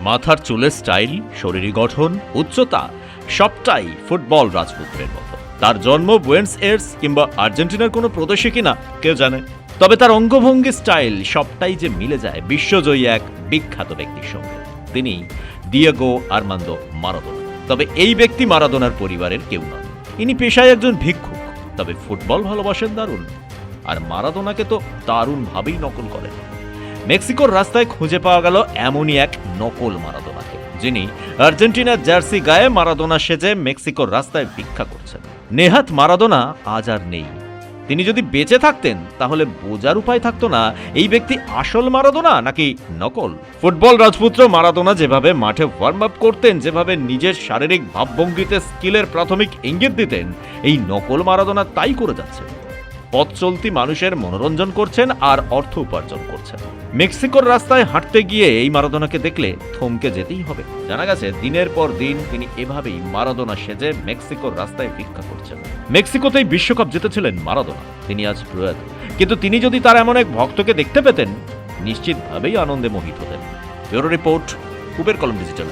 মাথার চুলের স্টাইল, শরীরী গঠন, উচ্চতা সবটাই ফুটবল রাজপুত্রের মতো। তার জন্ম বুয়েন্স এয়ার্স কিংবা আর্জেন্টিনার কোনো প্রদেশে কিনা কেউ জানে, তবে তার অঙ্গভঙ্গি, স্টাইল সবটাই যে মিলে যায় বিশ্বজয়ী এক বিখ্যাত ব্যক্তির সঙ্গে। তিনি ডিয়েগো আর্মান্দো মারাদোনা। তবে এই ব্যক্তি মারাদোনার পরিবারের কেউ নন। ইনি পেশায় একজন ভিক্ষুক, তবে ফুটবল ভালোবাসেন দারুণ, আর মারাদোনাকে তো দারুণভাবেই নকল করেন। মেক্সিকোর রাস্তায় খুঁজে পাওয়া গেল এমনই এক নকল মারাদোনাকে, যিনি আর্জেন্টিনার জার্সি গায়ে মারাদোনা সেজে মেক্সিকোর রাস্তায় ভিক্ষা করছেন। নেহাত মারাদোনা আজ আর নেই। তিনি যদি বেঁচে থাকতেন তাহলে বোঝার উপায় থাকতো না এই ব্যক্তি আসল মারাদোনা নাকি নকল। ফুটবল রাজপুত্র মারাদোনা যেভাবে মাঠে ওয়ার্ম আপ করতেন, যেভাবে নিজের শারীরিক ভাবভঙ্গিতে স্কিলের প্রাথমিক ইঙ্গিত দিতেন, এই নকল মারাদোনা তাই করে যাচ্ছে। পথ চলতি মানুষের মনোরঞ্জন করছেন আর অর্থ উপার্জন করছেন। মেক্সিকোর রাস্তায় হাঁটতে গিয়ে এই মারাদোনাকে দেখলে থমকে যেতেই হবে। জানা গেছে দিনের পর দিন তিনি এভাবেই মারাদোনা সেজে মেক্সিকোর রাস্তায় ভিক্ষা করছেন। মেক্সিকোতেই বিশ্বকাপ জিতেছিলেন মারাদোনা। তিনি আজ প্রয়াত, কিন্তু তিনি যদি তার এমন এক ভক্তকে দেখতে পেতেন নিশ্চিতভাবেই আনন্দে মোহিত হতেন। ব্যুরো রিপোর্ট, কুবের কলম ডিজিটাল।